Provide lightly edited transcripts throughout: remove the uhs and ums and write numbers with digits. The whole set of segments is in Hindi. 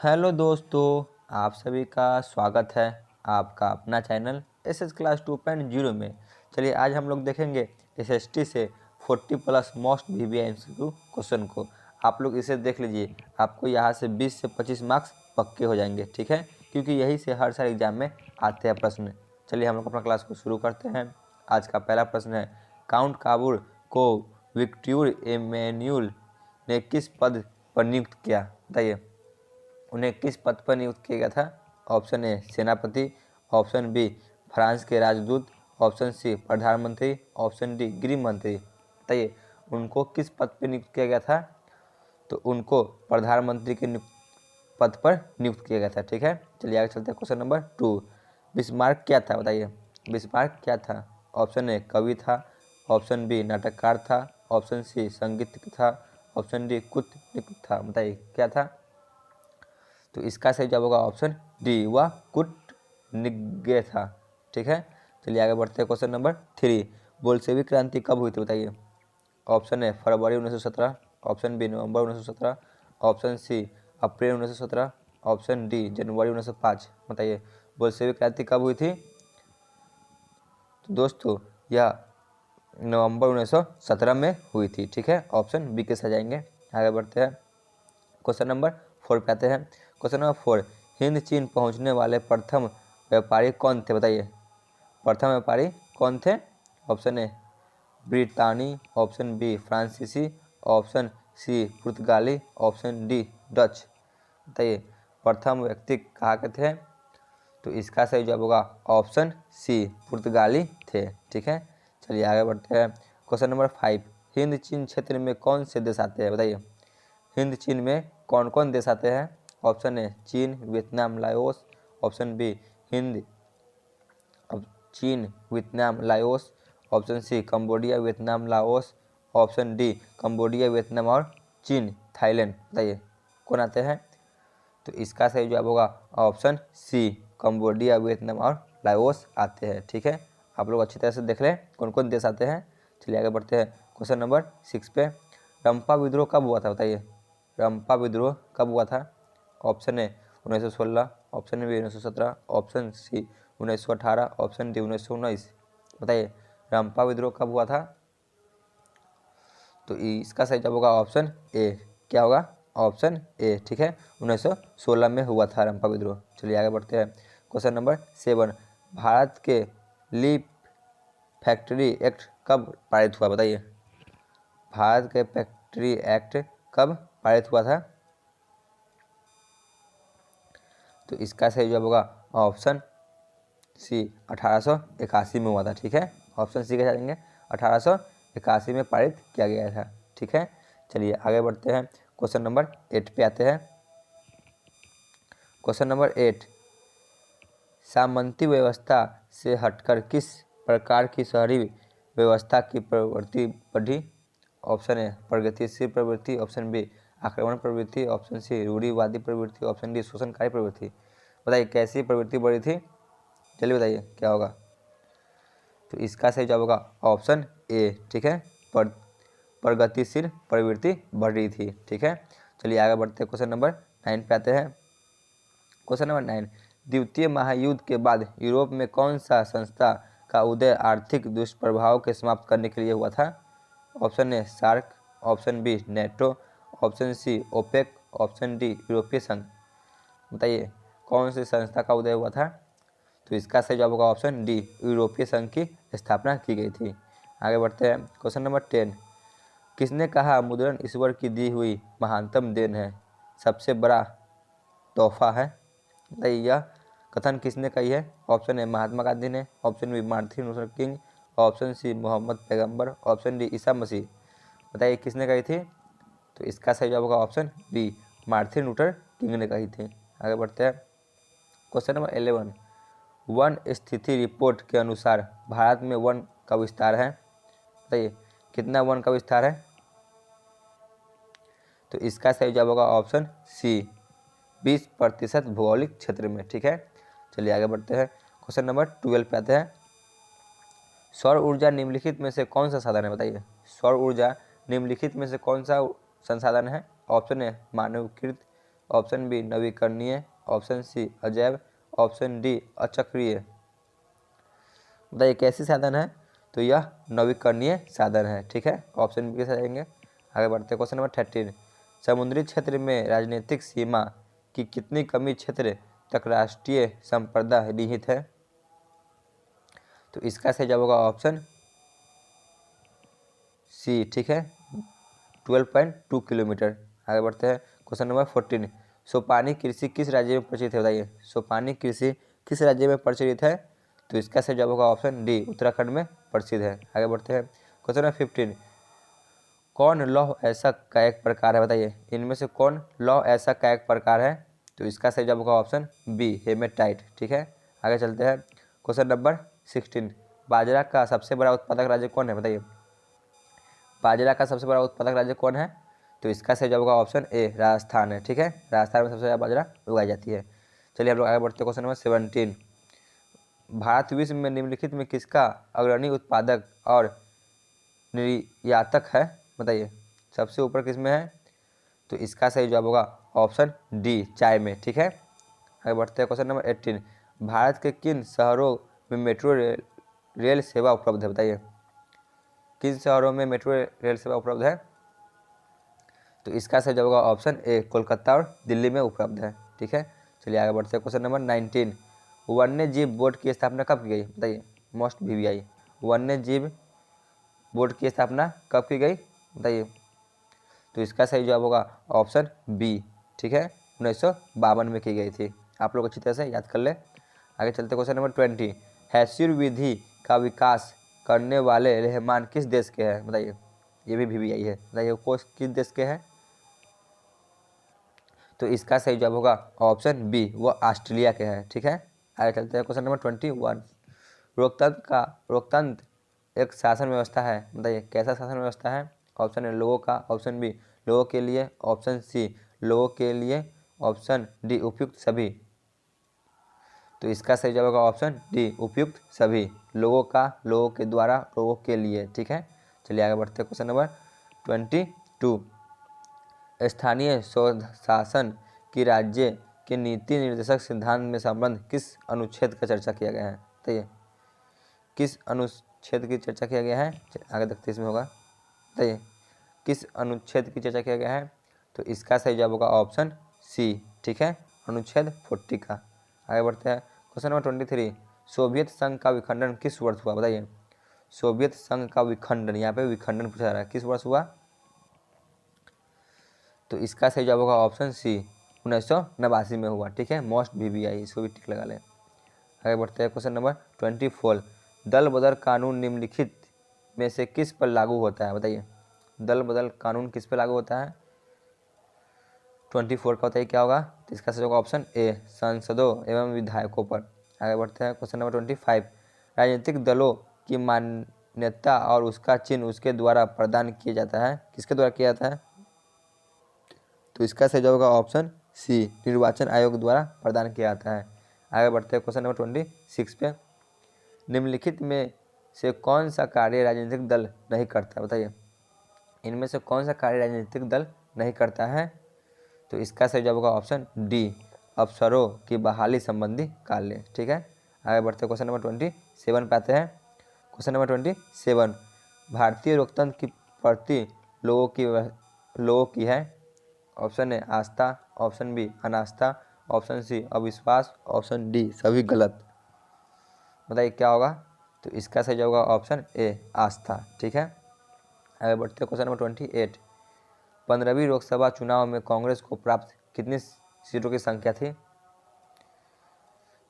हेलो दोस्तों, आप सभी का स्वागत है आपका अपना चैनल एस क्लास 2.0 में। चलिए आज हम लोग देखेंगे एसएसटी से 40+ मोस्ट VBIMCQ क्वेश्चन को। आप लोग इसे देख लीजिए, आपको यहाँ से 20 से 25 मार्क्स पक्के हो जाएंगे, ठीक है, क्योंकि यही से हर साल एग्जाम में आते हैं प्रश्न। चलिए हम लोग अपना क्लास को शुरू करते हैं। आज का पहला प्रश्न है, काउंट काबूर को विक्टोर एमेन्यूल ने किस पद पर नियुक्त किया? बताइए, उन्हें किस पद पर नियुक्त किया गया था? ऑप्शन ए सेनापति, ऑप्शन बी फ्रांस के राजदूत, ऑप्शन सी प्रधानमंत्री, ऑप्शन डी गृह मंत्री। बताइए उनको किस पद पर नियुक्त किया गया था? तो उनको प्रधानमंत्री के पद पर नियुक्त किया गया था, ठीक है। चलिए आगे चलते हैं। क्वेश्चन नंबर 2, बिस्मार्क क्या था? बताइए बिस्मार्क क्या था? ऑप्शन ए कवि था, ऑप्शन बी नाटककार था, ऑप्शन सी संगीतज्ञ था, ऑप्शन डी कूटनीतिज्ञ था। बताइए क्या था? तो इसका सही जवाब होगा ऑप्शन डी, वह कूटनीतिज्ञ था, ठीक है। चलिए आगे बढ़ते हैं। क्वेश्चन नंबर 3, बोल्शेविक क्रांति कब हुई थी? बताइए। ऑप्शन ए फरवरी 1917, ऑप्शन बी नवंबर 1917, ऑप्शन सी अप्रैल 1917, ऑप्शन डी जनवरी 1905। बताइए बोल्शेविक क्रांति कब हुई थी? तो दोस्तों यह नवंबर 1917 में हुई थी, ठीक है। ऑप्शन बी के साथ जाएंगे। आगे बढ़ते हैं। क्वेश्चन नंबर 4 पे आते हैं। क्वेश्चन नंबर 4, हिंद चीन पहुंचने वाले प्रथम व्यापारी कौन थे? बताइए प्रथम व्यापारी कौन थे? ऑप्शन ए ब्रितानी, ऑप्शन बी फ्रांसीसी, ऑप्शन सी पुर्तगाली, ऑप्शन डी डच। बताइए प्रथम व्यक्ति कहाँ के थे? तो इसका सही जवाब होगा ऑप्शन सी पुर्तगाली थे, ठीक है। चलिए आगे बढ़ते हैं। क्वेश्चन नंबर 5, हिंद चीन क्षेत्र में कौन से देश आते हैं? बताइए हिंद चीन में कौन कौन देश आते हैं? ऑप्शन ए चीन, वियतनाम, लाओस, ऑप्शन बी हिंद चीन, Vietnam, Laos, option C Cambodia, Vietnam, Laos, option D Cambodia, Vietnam और चीन, थाईलैंड। बताइए कौन आते हैं? तो इसका सही जवाब होगा ऑप्शन सी कंबोडिया, वियतनाम और लाओस आते हैं, ठीक है। आप लोग अच्छी तरह से देख लें कौन कौन देश आते हैं। चलिए आगे बढ़ते हैं। क्वेश्चन नंबर 6 पे, रंपा विद्रोह कब हुआ था? बताइए रंपा विद्रोह कब हुआ था? Option A 1916, option B 1917, option C 1918, option D 1919। बताइए रंपा विद्रोह कब हुआ था? तो इसका सही जवाब होगा ऑप्शन ए। क्या होगा? ऑप्शन ए, ठीक है। 1916 में हुआ था रंपा विद्रोह। चलिए आगे बढ़ते हैं। क्वेश्चन नंबर 7, भारत के लीप फैक्ट्री एक्ट कब पारित हुआ? बताइए भारत के फैक्ट्री एक्ट कब पारित हुआ था? तो इसका सही जवाब होगा ऑप्शन सी 1881 में हुआ था, ठीक है। ऑप्शन सी के जाएंगे 1881 में पारित किया गया था, ठीक है। चलिए आगे बढ़ते हैं। क्वेश्चन नंबर 8 पे आते हैं। क्वेश्चन नंबर 8, सामंती व्यवस्था से हटकर किस प्रकार की शहरी व्यवस्था की प्रवृत्ति बढ़ी? ऑप्शन ए प्रगतिशील प्रवृत्ति, ऑप्शन बी आक्रमण प्रवृत्ति, ऑप्शन सी रूढ़िवादी प्रवृत्ति, ऑप्शन डी शोषणकारी प्रवृत्ति। बताइए कैसी प्रवृत्ति बढ़ी थी? चलिए बताइए क्या होगा? तो इसका सही जवाब होगा ऑप्शन ए, ठीक है। प्रगतिशील प्रवृत्ति बढ़ रही थी, ठीक है। चलिए आगे बढ़ते हैं। क्वेश्चन नंबर 9 पे आते हैं। क्वेश्चन नंबर 9, द्वितीय महायुद्ध के बाद यूरोप में कौन सा संस्था का उदय आर्थिक दुष्प्रभाव के समाप्त करने के लिए हुआ था? Option A SAARC, option B NATO, option C OPEC, option D यूरोपीय संघ। बताइए कौन सी संस्था का उदय हुआ था? तो इसका सही जवाब होगा ऑप्शन डी, यूरोपीय संघ की स्थापना की गई थी। आगे बढ़ते हैं। क्वेश्चन नंबर 10, किसने कहा मुद्रण ईश्वर की दी हुई महानतम देन है, सबसे बड़ा तोहफा है? बताइए यह कथन किसने कही है? ऑप्शन ए महात्मा गांधी ने, option B Martin Luther King, option C Muhammad पैगंबर, ऑप्शन डी ईसा मसीह। बताइए किसने कही थी? तो इसका सही जवाब होगा option B, Martin Luther King ने कही थी। आगे बढ़ते हैं। क्वेश्चन नंबर 11, वन स्थिति रिपोर्ट के अनुसार भारत में वन का विस्तार है? बताइए कितना वन का विस्तार है? तो इसका सही जवाब होगा ऑप्शन सी, 20% भौगोलिक क्षेत्र में, ठीक है। चलिए आगे बढ़ते हैं। क्वेश्चन नंबर 12 पे आते हैं। सौर ऊर्जा निम्नलिखित में से कौन सा साधन है? बताइए सौर ऊर्जा निम्नलिखित में से कौन सा संसाधन है? ऑप्शन ए मानवीकृत, ऑप्शन बी नवीकरणीय, ऑप्शन सी अजैव, ऑप्शन डी अचक्रीय। बताइए कैसी साधन है? तो यह नवीकरणीय साधन है। ठीक है, ऑप्शन बी के साथ जाएंगे। आगे बढ़ते हैं क्वेश्चन नंबर 13। समुद्री क्षेत्र में राजनीतिक सीमा की कितनी कमी क्षेत्र तक राष्ट्रीय संप्रदा निहित है? तो इसका सही जवाब होगा ऑप्शन सी। ठीक है, 12.2 किलोमीटर। आगे बढ़ते हैं क्वेश्चन नंबर 14। सोपानी कृषि किस राज्य में प्रचलित है? बताइए सोपानी कृषि किस राज्य में प्रचलित है? तो इसका सही जवाब होगा ऑप्शन डी, उत्तराखंड में प्रसिद्ध है। आगे बढ़ते हैं क्वेश्चन नंबर 15। कौन लौह ऐसा का एक प्रकार है? बताइए इनमें से कौन लौह ऐसा का एक प्रकार है? तो इसका सही जवाब होगा ऑप्शन बी, हेमेटाइट। ठीक है, आगे चलते हैं क्वेश्चन नंबर 16। बाजरा का सबसे बड़ा उत्पादक राज्य कौन है? बताइए बाजरा का सबसे बड़ा उत्पादक राज्य कौन है? तो इसका सही जवाब होगा ऑप्शन ए, राजस्थान है। ठीक है, राजस्थान में सबसे ज़्यादा बाजरा उगाई जाती है। चलिए हम लोग आगे बढ़ते हैं क्वेश्चन नंबर 17। भारत विश्व में निम्नलिखित में किसका अग्रणी उत्पादक और निर्यातक है? बताइए सबसे ऊपर किस में है? तो इसका सही जवाब होगा ऑप्शन डी, चाय में। ठीक है, आगे बढ़ते हैं क्वेश्चन नंबर 18। भारत के किन शहरों में मेट्रो रेल सेवा उपलब्ध है? बताइए किन शहरों में मेट्रो रेल सेवा उपलब्ध है? तो इसका सही जवाब होगा ऑप्शन ए, कोलकाता और दिल्ली में उपलब्ध है। ठीक है, चलिए आगे बढ़ते हैं क्वेश्चन नंबर 19। वन्य जीव बोर्ड की स्थापना कब की गई? बताइए मोस्ट वीवीआई, वन्य जीव बोर्ड की स्थापना कब की गई? बताइए तो इसका सही जवाब होगा ऑप्शन बी। ठीक है, 1952 में की गई थी। आप लोग अच्छी तरह से याद कर ले। आगे चलते क्वेश्चन नंबर 20। हैस्यूर विधि का विकास करने वाले रहमान किस देश के हैं? बताइए ये भी वीवीआई है। बताइए वो किस देश के हैं? तो इसका सही जवाब होगा ऑप्शन बी, वो ऑस्ट्रेलिया के हैं। ठीक है, आगे चलते हैं क्वेश्चन नंबर 21। लोकतंत्र एक शासन व्यवस्था है। बताइए कैसा शासन व्यवस्था है? ऑप्शन ए लोगों का, ऑप्शन बी लोगों के लिए, ऑप्शन सी लोगों के लिए, ऑप्शन डी उपयुक्त सभी। तो इसका सही जवाब होगा ऑप्शन डी, उपयुक्त सभी, लोगों का, लोगों के द्वारा, लोगों के लिए। ठीक है, चलिए आगे बढ़ते हैं क्वेश्चन नंबर 22। स्थानीय स्वशासन की राज्य के नीति निर्देशक सिद्धांत में संबंध किस अनुच्छेद का चर्चा किया गया है? बताइए किस अनुच्छेद की चर्चा किया गया है? आगे देखते इसमें होगा। बताइए किस अनुच्छेद की चर्चा किया गया है? तो इसका सही जवाब होगा ऑप्शन सी। ठीक है, अनुच्छेद 40 का। आगे बढ़ते हैं क्वेश्चन नंबर 23। सोवियत संघ का विखंडन किस वर्ष हुआ? बताइए सोवियत संघ का विखंडन, यहाँ पे विखंडन पूछा जा रहा है, किस वर्ष हुआ? तो इसका सही जवाब होगा ऑप्शन सी, 1989 में हुआ। ठीक है, मोस्ट वीवीआई, इसको भी टिक लगा लें। आगे बढ़ते हैं क्वेश्चन नंबर 24। दल बदल कानून निम्नलिखित में से किस पर लागू होता है? बताइए दल बदल कानून किस पर लागू होता है? 24 का बताइए क्या होगा? तो इसका सही होगा ऑप्शन ए, सांसदों एवं विधायकों पर। आगे बढ़ते हैं क्वेश्चन नंबर 25। राजनीतिक दलों की मान्यता और उसका चिन्ह उसके द्वारा प्रदान किया जाता है, किसके द्वारा किया जाता है? तो इसका सही जवाब होगा ऑप्शन सी, निर्वाचन आयोग द्वारा प्रदान किया जाता है। आगे बढ़ते हैं क्वेश्चन नंबर 26 पे। निम्नलिखित में से कौन सा कार्य राजनीतिक दल नहीं करता? बताइए इनमें से कौन सा कार्य राजनीतिक दल नहीं करता है? तो इसका सही जवाब होगा ऑप्शन डी, अफसरों की बहाली संबंधी कार्य। ठीक है, आगे बढ़ते हैं क्वेश्चन नंबर 27 पे आते हैं। Question number 27। भारतीय लोकतंत्र की प्रति लोगों की है। ऑप्शन ए आस्था, ऑप्शन बी अनास्था, ऑप्शन सी अविश्वास, ऑप्शन डी सभी गलत। बताइए क्या होगा? तो इसका सही जवाब होगा ऑप्शन ए, आस्था। ठीक है, आगे बढ़ते हैं क्वेश्चन नंबर 28। 15वीं लोकसभा चुनाव में कांग्रेस को प्राप्त कितनी सीटों की संख्या थी?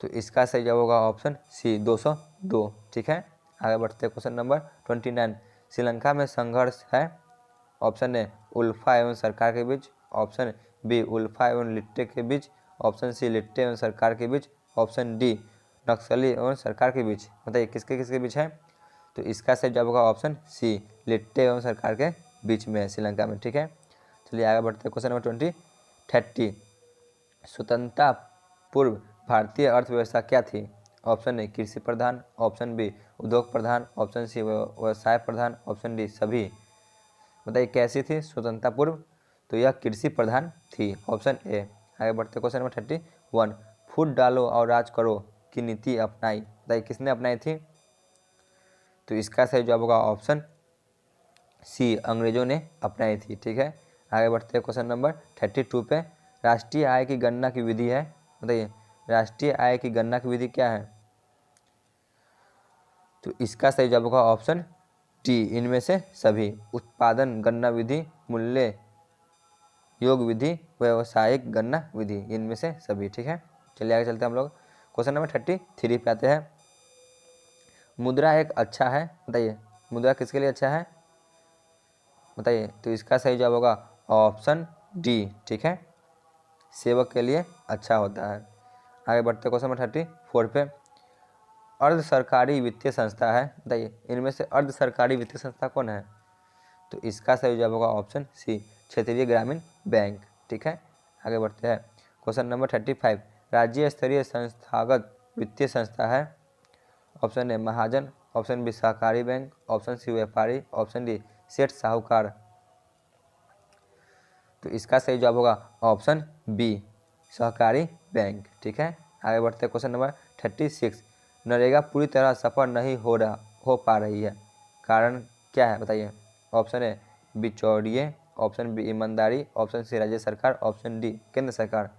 तो इसका सही जवाब होगा ऑप्शन सी, 202। ठीक है, आगे बढ़ते हैं क्वेश्चन नंबर 29। श्रीलंका में संघर्ष है। ऑप्शन ए उल्फा एवं सरकार के बीच, ऑप्शन बी उल्फा एवं लिट्टे के बीच, ऑप्शन सी लिट्टे एवं सरकार के बीच, ऑप्शन डी नक्सली एवं सरकार के बीच। बताइए किसके किसके बीच है? तो इसका सही जवाब होगा ऑप्शन सी, लिट्टे एवं सरकार के बीच में है श्रीलंका में। ठीक है, चलिए आगे बढ़ते हैं क्वेश्चन नंबर 30। स्वतंत्रता पूर्व भारतीय अर्थव्यवस्था क्या थी? ऑप्शन ए कृषि प्रधान, ऑप्शन बी उद्योग प्रधान, ऑप्शन सी व्यवसाय प्रधान, ऑप्शन डी सभी। बताइए कैसी थी स्वतंत्रता पूर्व? तो यह कृषि प्रधान थी, ऑप्शन ए। आगे बढ़ते क्वेश्चन नंबर 31। फूट डालो और राज करो की नीति अपनाई, बताइए किसने अपनाई थी? तो इसका सही जवाब होगा ऑप्शन सी, अंग्रेजों ने अपनाई थी। ठीक है, आगे बढ़ते हैं क्वेश्चन नंबर 32 पे। राष्ट्रीय आय की गणना की विधि है, बताइए राष्ट्रीय आय की गणना की विधि क्या है? तो इसका सही जवाब होगा ऑप्शन डी, इनमें से सभी। उत्पादन गणना विधि, मूल्य योग विधि, व्यवसायिक गणना विधि, इनमें से सभी। ठीक है, चलिए आगे चलते हैं हम लोग क्वेश्चन नंबर 33 पे आते हैं। मुद्रा एक अच्छा है, बताइए मुद्रा किसके लिए अच्छा है, बताइए? तो इसका सही जवाब होगा ऑप्शन डी। ठीक है, सेवक के लिए अच्छा होता है। आगे बढ़ते क्वेश्चन नंबर 34 पे। अर्ध सरकारी वित्तीय संस्था है, बताइए इनमें से अर्ध सरकारी वित्तीय संस्था कौन है? तो इसका सही जवाब होगा ऑप्शन सी, क्षेत्रीय ग्रामीण बैंक। ठीक है, आगे बढ़ते हैं क्वेश्चन नंबर 35। राज्य स्तरीय संस्थागत वित्तीय संस्था है, ऑप्शन ए महाजन, ऑप्शन बी सहकारी बैंक, ऑप्शन सी व्यापारी, ऑप्शन डी सेठ साहूकार। तो इसका सही जवाब होगा ऑप्शन बी, सहकारी बैंक। ठीक है, आगे बढ़ते हैं क्वेश्चन नंबर 36। नरेगा पूरी तरह सफल नहीं हो पा रही है, कारण क्या है, बताइए? ऑप्शन ए बिचौलिए, ऑप्शन बी ईमानदारी, ऑप्शन सी राज्य सरकार, ऑप्शन डी केंद्र सरकार।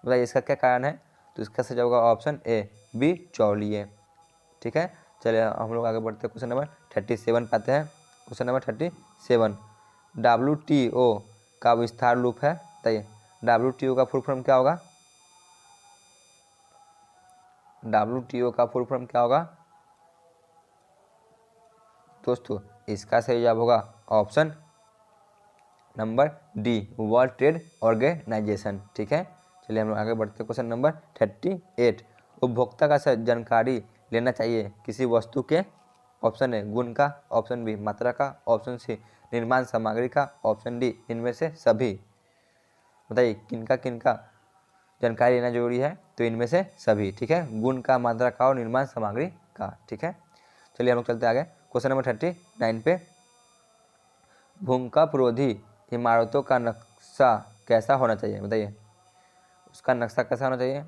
बताइए इसका क्या कारण है? तो इसका सही जवाब होगा ऑप्शन ए, बिचौलिए। ठीक है, चलिए हम लोग आगे बढ़ते हैं क्वेश्चन नंबर 37 पाते हैं। Question number 37। WTO का विस्तार रूप है, बताइए WTO का फुल फॉर्म क्या होगा? WTO का फुल फॉर्म क्या होगा दोस्तों? इसका सही जवाब होगा option number D, World Trade Organization. ठीक है, चलिए हम लोग आगे बढ़ते हैं क्वेश्चन नंबर 38। उपभोक्ता का जानकारी लेना चाहिए किसी वस्तु के, ऑप्शन ए गुण का, ऑप्शन बी मात्रा का, ऑप्शन सी निर्माण सामग्री का, ऑप्शन डी इनमें से सभी। बताइए किनका किनका जानकारी लेना जरूरी है? तो इनमें से सभी। ठीक है, गुण का, मात्रा का और निर्माण सामग्री का। ठीक है, चलिए हम लोग चलते आगे क्वेश्चन नंबर 39 पे। भूकंप रोधी इमारतों का नक्शा कैसा होना चाहिए, बताइए उसका नक्शा कैसा होना चाहिए?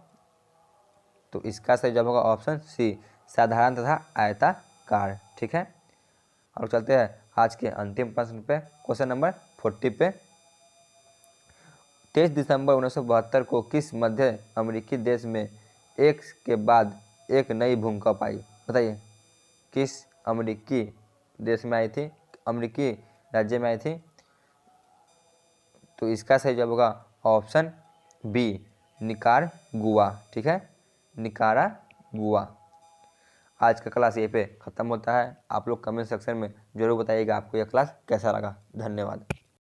तो इसका सही जवाब होगा ऑप्शन सी, साधारण तथा आयताकार। ठीक है, और चलते हैं आज के अंतिम प्रश्न पे, क्वेश्चन नंबर 40 पे। 23 दिसंबर 1972 को किस मध्य अमेरिकी देश में एक के बाद एक नई भूकंप आई, बताइए किस अमेरिकी देश में आई थी, अमेरिकी राज्य में आई थी? तो इसका सही जवाब होगा ऑप्शन बी, निकारागुआ। ठीक है, निकारागुआ। आज का क्लास ये पे ख़त्म होता है। आप लोग कमेंट सेक्शन में ज़रूर बताइएगा आपको यह क्लास कैसा लगा। धन्यवाद।